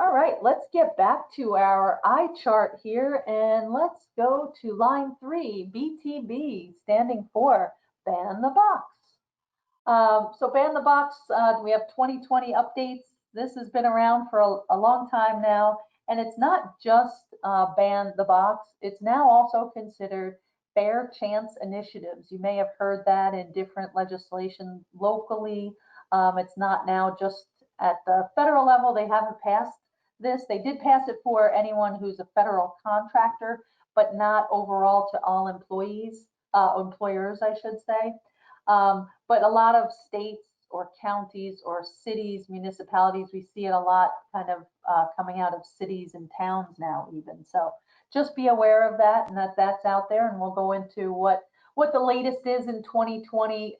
All right, let's get back to our eye chart here and let's go to line 3, BTB, standing for ban the box. So ban the box, we have 2020 updates. This has been around for a long time now, and it's not just ban the box. It's now also considered fair chance initiatives. You may have heard that in different legislation locally. It's not now just at the federal level. They haven't passed this. They did pass it for anyone who's a federal contractor, but not overall to all employees, employers, I should say. But a lot of states or counties or cities, municipalities, we see it a lot kind of coming out of cities and towns now even. So just be aware of that and that's out there. And we'll go into what the latest is in 2020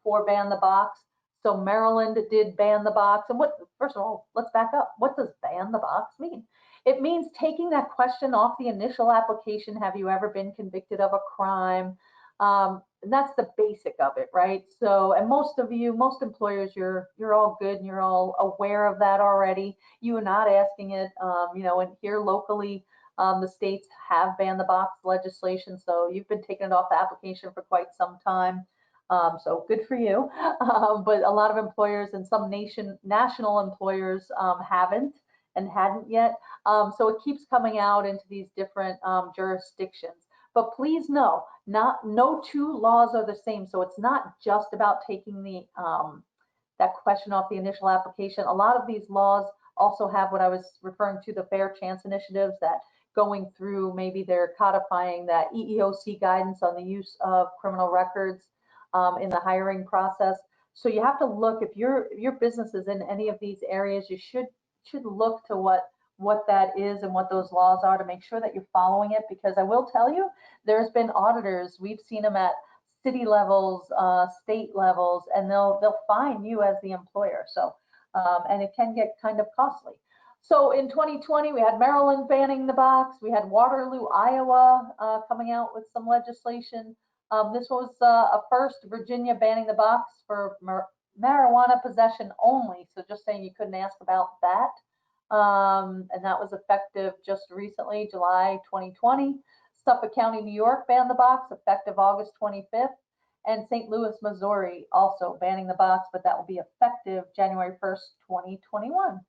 for ban the box. So Maryland did ban the box. And first of all, let's back up. What does ban the box mean? It means taking that question off the initial application. Have you ever been convicted of a crime? And that's the basic of it, right? So, and most of you, most employers, you're all good and you're all aware of that already. You are not asking it, and here locally, the states have banned the box legislation, so you've been taking it off the application for quite some time. So good for you. But a lot of employers and some national employers haven't and hadn't yet. So it keeps coming out into these different jurisdictions. But please know, no two laws are the same. So it's not just about taking that question off the initial application. A lot of these laws also have what I was referring to, the fair chance initiatives, that going through, maybe they're codifying that EEOC guidance on the use of criminal records in the hiring process. So you have to look, if your business is in any of these areas, you should look to what that is and what those laws are to make sure that you're following it. Because I will tell you, there's been auditors, we've seen them at city levels, state levels, and they'll fine you as the employer. So, and it can get kind of costly. So in 2020, we had Maryland banning the box. We had Waterloo, Iowa coming out with some legislation. This was a first, Virginia banning the box for marijuana possession only. So just saying you couldn't ask about that. And that was effective just recently, July 2020. Suffolk County, New York banned the box effective August 25th. And St. Louis, Missouri also banning the box, but that will be effective January 1st, 2021.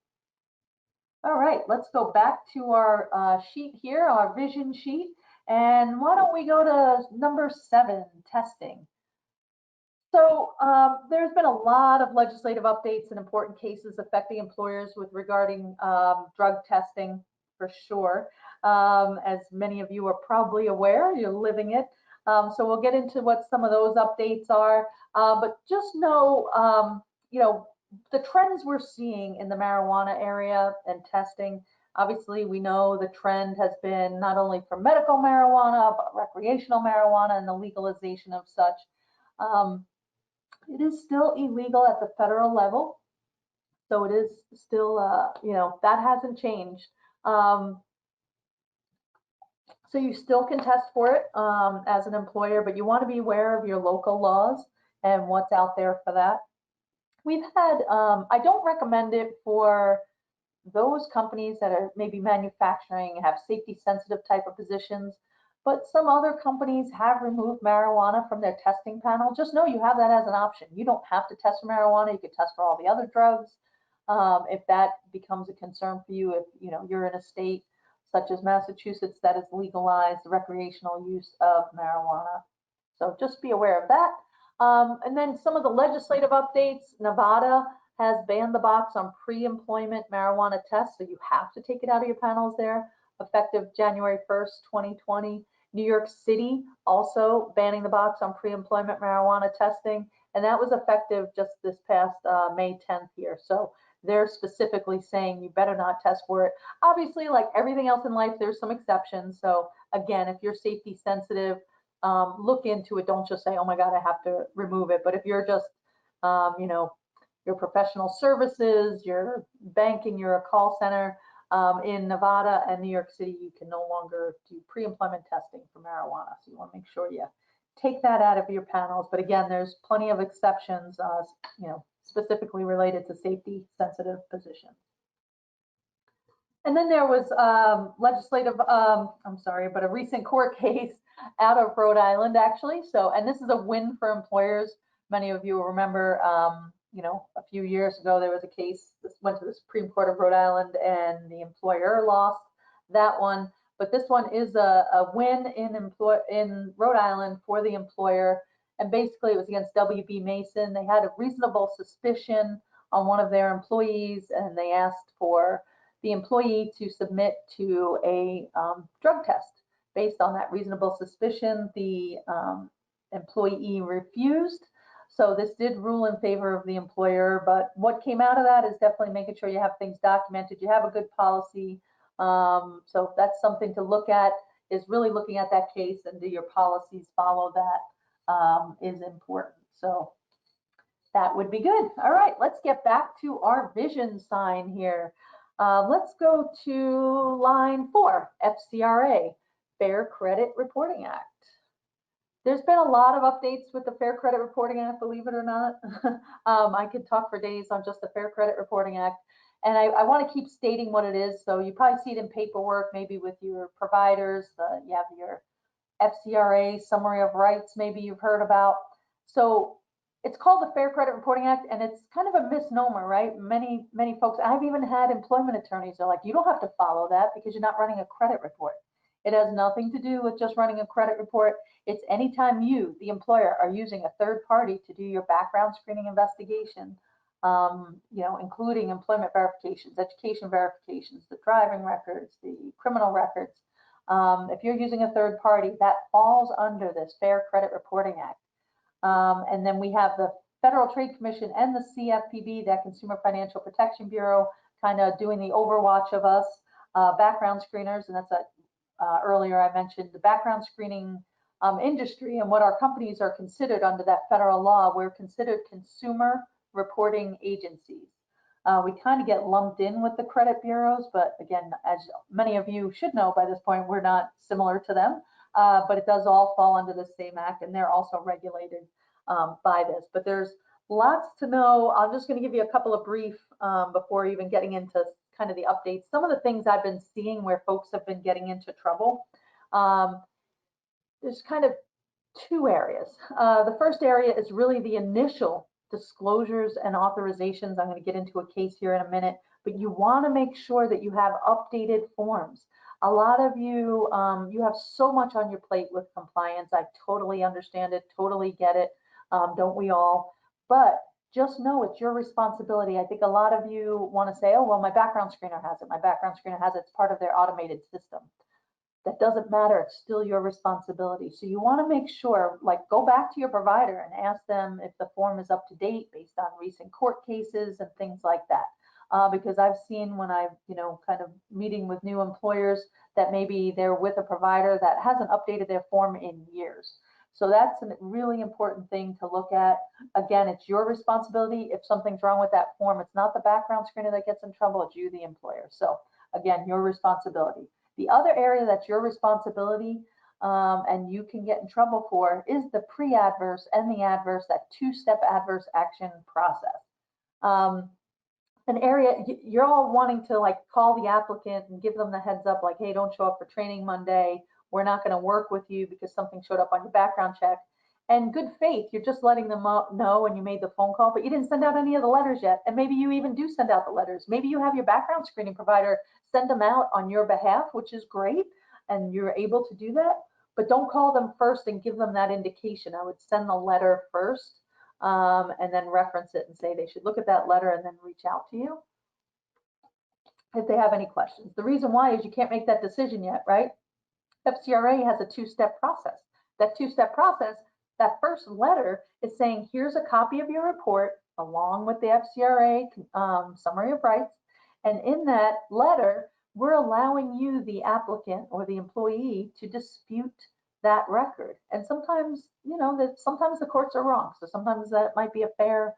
All right, let's go back to our sheet here, our vision sheet. And why don't we go to number 7, testing. So there's been a lot of legislative updates and important cases affecting employers with regarding drug testing, for sure. As many of you are probably aware, you're living it. So we'll get into what some of those updates are. But just know, the trends we're seeing in the marijuana area and testing. Obviously, we know the trend has been not only for medical marijuana, but recreational marijuana and the legalization of such. It is still illegal at the federal level, so it is still, that hasn't changed. So you still can test for it as an employer, but you want to be aware of your local laws and what's out there for that. We've had, I don't recommend it for those companies that are maybe manufacturing, have safety sensitive type of positions, but some other companies have removed marijuana from their testing panel. Just know you have that as an option. You don't have to test for marijuana. You could test for all the other drugs. If that becomes a concern for you, if you're in a state such as Massachusetts that has legalized the recreational use of marijuana. So just be aware of that. And then some of the legislative updates. Nevada has banned the box on pre-employment marijuana tests, so you have to take it out of your panels there, effective January 1st, 2020. New York City also banning the box on pre-employment marijuana testing, and that was effective just this past May 10th here. So they're specifically saying you better not test for it. Obviously, like everything else in life, there's some exceptions. So again, if you're safety sensitive, look into it. Don't just say, oh my God, I have to remove it. But if you're just, your professional services, your banking, you're a call center, in Nevada and New York City, you can no longer do pre-employment testing for marijuana. So you want to make sure you take that out of your panels. But again, there's plenty of exceptions, specifically related to safety sensitive positions. And then there was a recent court case out of Rhode Island, actually. So, and this is a win for employers. Many of you will remember, a few years ago, there was a case that went to the Supreme Court of Rhode Island and the employer lost that one. But this one is a win in Rhode Island for the employer. And basically it was against WB Mason. They had a reasonable suspicion on one of their employees, and they asked for the employee to submit to a drug test. Based on that reasonable suspicion, the employee refused. So this did rule in favor of the employer, but what came out of that is definitely making sure you have things documented, you have a good policy. So that's something to look at, is really looking at that case and do your policies follow that is important. So that would be good. All right, let's get back to our vision sign here. Let's go to line 4, FCRA, Fair Credit Reporting Act. There's been a lot of updates with the Fair Credit Reporting Act, believe it or not. I could talk for days on just the Fair Credit Reporting Act. And I want to keep stating what it is. So you probably see it in paperwork, maybe with your providers. You have your FCRA, Summary of Rights, maybe you've heard about. So it's called the Fair Credit Reporting Act, and it's kind of a misnomer, right? Many folks, I've even had employment attorneys are like, you don't have to follow that because you're not running a credit report. It has nothing to do with just running a credit report. It's anytime you, the employer, are using a third party to do your background screening investigation, including employment verifications, education verifications, the driving records, the criminal records. If you're using a third party, that falls under this Fair Credit Reporting Act. And then we have the Federal Trade Commission and the CFPB, that Consumer Financial Protection Bureau, kind of doing the overwatch of us, background screeners, and that's earlier I mentioned the background screening industry and what our companies are considered under that federal law. We're considered consumer reporting agencies. We kind of get lumped in with the credit bureaus, but again, as many of you should know by this point, we're not similar to them, but it does all fall under the same act, and they're also regulated by this. But there's lots to know. I'm just going to give you a couple of brief before even getting into kind of the updates. Some of the things I've been seeing where folks have been getting into trouble. There's kind of two areas. The first area is really the initial disclosures and authorizations. I'm going to get into a case here in a minute, but you want to make sure that you have updated forms. A lot of you, you have so much on your plate with compliance. I totally understand it, totally get it. Don't we all? But just know it's your responsibility. I think a lot of you want to say, oh, well, my background screener has it. My background screener has it. It's part of their automated system. That doesn't matter. It's still your responsibility. So you want to make sure, like, go back to your provider and ask them if the form is up to date based on recent court cases and things like that. Because I've seen when I've, kind of meeting with new employers that maybe they're with a provider that hasn't updated their form in years. So that's a really important thing to look at. Again, it's your responsibility. If something's wrong with that form, it's not the background screener that gets in trouble, it's you, the employer. So again, your responsibility. The other area that's your responsibility and you can get in trouble for is the pre-adverse and the adverse, that two-step adverse action process. An area you're all wanting to like call the applicant and give them the heads up, like, hey, don't show up for training Monday. We're not going to work with you because something showed up on your background check. And good faith, you're just letting them know and you made the phone call, but you didn't send out any of the letters yet. And maybe you even do send out the letters. Maybe you have your background screening provider send them out on your behalf, which is great, and you're able to do that. But don't call them first and give them that indication. I would send the letter first and then reference it and say they should look at that letter and then reach out to you if they have any questions. The reason why is you can't make that decision yet, right? FCRA has a two-step process. That two-step process, that first letter is saying, here's a copy of your report along with the FCRA summary of rights. And in that letter, we're allowing you, the applicant or the employee, to dispute that record. And sometimes, sometimes the courts are wrong. So sometimes that might be a fair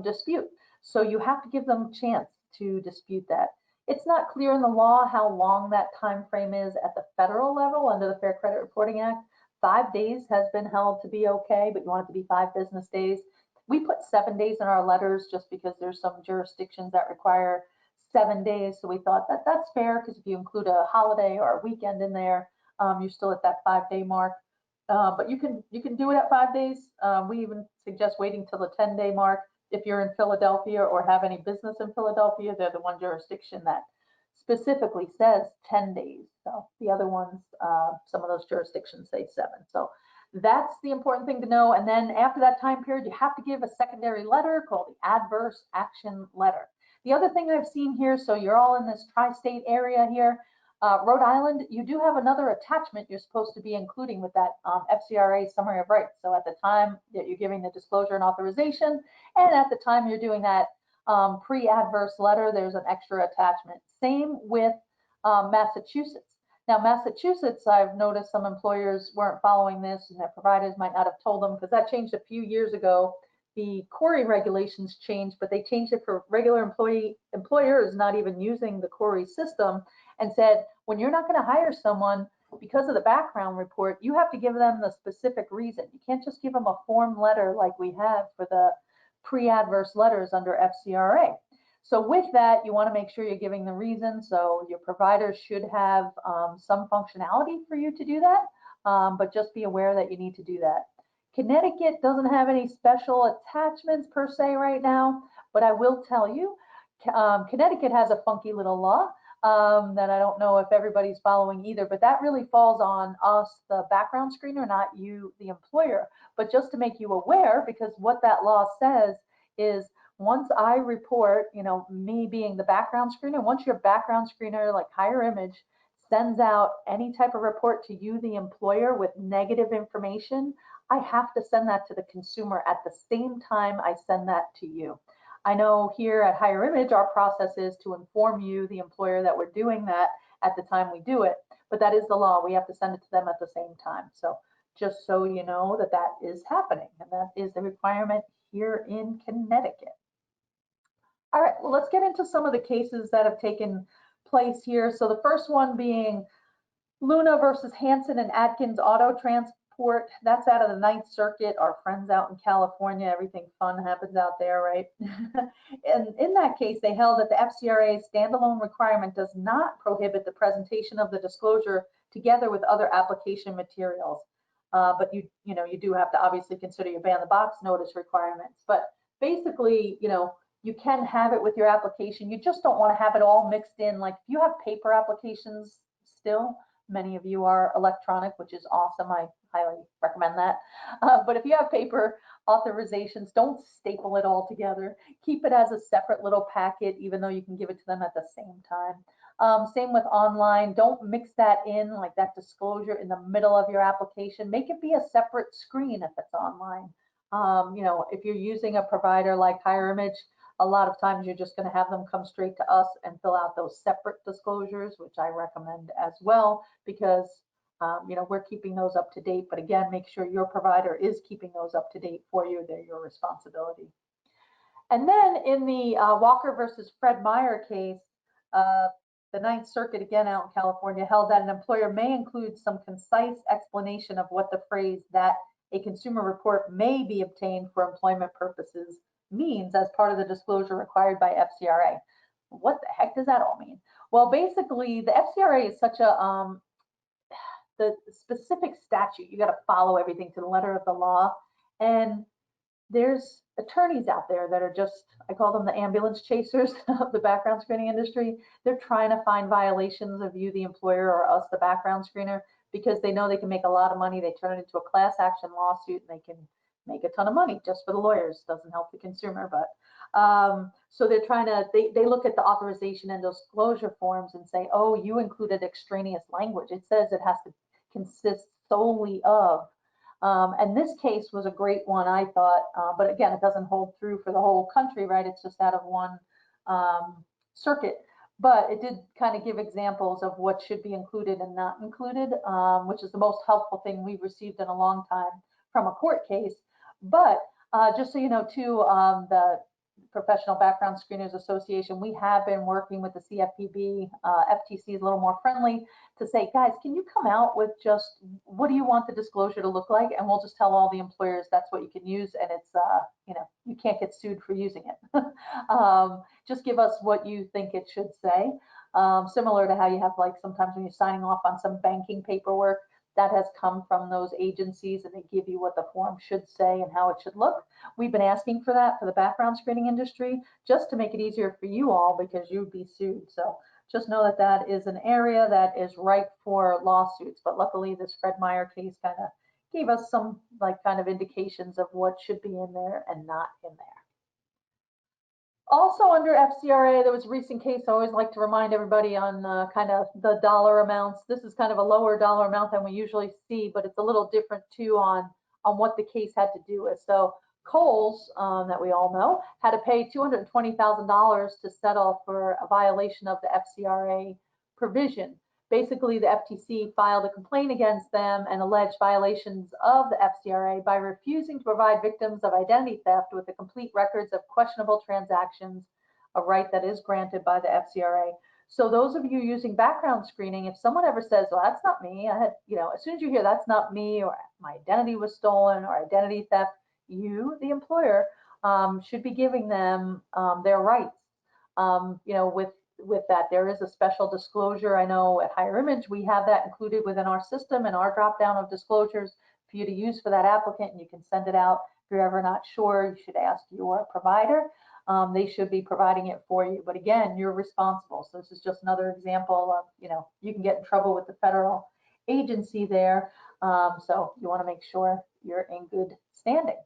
dispute. So you have to give them a chance to dispute that. It's not clear in the law how long that time frame is at the federal level under the Fair Credit Reporting Act. 5 days has been held to be okay, but you want it to be 5 business days. We put 7 days in our letters just because there's some jurisdictions that require 7 days. So we thought that that's fair because if you include a holiday or a weekend in there, you're still at that 5-day mark. But you can do it at 5 days. We even suggest waiting till the 10-day mark. If you're in Philadelphia or have any business in Philadelphia, they're the one jurisdiction that specifically says 10 days. So the other ones, some of those jurisdictions say 7. So that's the important thing to know. And then after that time period, you have to give a secondary letter called the adverse action letter. The other thing I've seen here, so you're all in this tri-state area here, Rhode Island, you do have another attachment you're supposed to be including with that FCRA summary of rights. So at the time that you're giving the disclosure and authorization, and at the time you're doing that pre-adverse letter, there's an extra attachment. Same with Massachusetts. Now, Massachusetts, I've noticed some employers weren't following this, and their providers might not have told them, because that changed a few years ago. The CORI regulations changed, but they changed it for regular employers not even using the CORI system, and said, when you're not going to hire someone because of the background report, you have to give them the specific reason. You can't just give them a form letter like we have for the pre-adverse letters under FCRA. So with that, you want to make sure you're giving the reason. So your provider should have some functionality for you to do that, but just be aware that you need to do that. Connecticut doesn't have any special attachments per se right now, but I will tell you, Connecticut has a funky little law that I don't know if everybody's following either, but that really falls on us, the background screener, not you, the employer. But just to make you aware, because what that law says is once I report, me being the background screener, once your background screener, like Higher Image, sends out any type of report to you, the employer, with negative information, I have to send that to the consumer at the same time I send that to you. I know here at Higher Image, our process is to inform you, the employer, that we're doing that at the time we do it, but that is the law. We have to send it to them at the same time. So just so you know that that is happening, and that is the requirement here in Connecticut. All right, well, let's get into some of the cases that have taken place here. So the first one being Luna versus Hanson and Atkins Auto Transport. That's out of the 9th Circuit. Our friends out in California, everything fun happens out there, right? And in that case, they held that the FCRA standalone requirement does not prohibit the presentation of the disclosure together with other application materials. But you do have to obviously consider your ban the box notice requirements. But basically, you can have it with your application. You just don't want to have it all mixed in. Like if you have paper applications still, many of you are electronic, which is awesome. I highly recommend that. But if you have paper authorizations, don't staple it all together. Keep it as a separate little packet, even though you can give it to them at the same time. Same with online. Don't mix that in, like that disclosure in the middle of your application. Make it be a separate screen if it's online. If you're using a provider like Higher Image, a lot of times you're just going to have them come straight to us and fill out those separate disclosures, which I recommend as well, because we're keeping those up to date. But again, make sure your provider is keeping those up to date for you. They're your responsibility. And then in the Walker versus Fred Meyer case, the 9th Circuit, again out in California, held that an employer may include some concise explanation of what the phrase that a consumer report may be obtained for employment purposes means as part of the disclosure required by FCRA. What the heck does that all mean? Well, basically, the FCRA is such a the specific statute. You got to follow everything to the letter of the law, and there's attorneys out there that are just, I call them the ambulance chasers of the background screening industry. They're trying to find violations of you, the employer, or us, the background screener, because they know they can make a lot of money. They turn it into a class action lawsuit, and they can make a ton of money just for the lawyers. Doesn't help the consumer, but so they're trying to, they look at the authorization and disclosure forms and say, oh, you included extraneous language. It says it has to consist solely of. And this case was a great one, I thought, but again, it doesn't hold true for the whole country, right? It's just out of one circuit. But it did kind of give examples of what should be included and not included, which is the most helpful thing we've received in a long time from a court case. But just so you know, too, the Professional Background Screeners Association, we have been working with the CFPB. FTC is a little more friendly to say, guys, can you come out with just what do you want the disclosure to look like? And we'll just tell all the employers that's what you can use, and it's, you can't get sued for using it. Just give us what you think it should say. Similar to how you have, like, sometimes when you're signing off on some banking paperwork, that has come from those agencies and they give you what the form should say and how it should look. We've been asking for that for the background screening industry just to make it easier for you all because you'd be sued. So just know that that is an area that is ripe for lawsuits. But luckily this Fred Meyer case kind of gave us some kind of indications of what should be in there and not in there. Also under FCRA, there was a recent case I always like to remind everybody on kind of the dollar amounts. This is kind of a lower dollar amount than we usually see, but it's a little different too on what the case had to do with. So Kohl's, that we all know, had to pay $220,000 to settle for a violation of the FCRA provision. Basically, the FTC filed a complaint against them and alleged violations of the FCRA by refusing to provide victims of identity theft with the complete records of questionable transactions, a right that is granted by the FCRA. So those of you using background screening, if someone ever says, well, that's not me, I had, as soon as you hear that's not me, or my identity was stolen, or identity theft, you, the employer, should be giving them their rights. With that, there is a special disclosure. I know at Higher Image, we have that included within our system and our drop down of disclosures for you to use for that applicant, and you can send it out. If you're ever not sure, you should ask your provider. They should be providing it for you. But again, you're responsible. So this is just another example of, you can get in trouble with the federal agency there. So you want to make sure you're in good standing.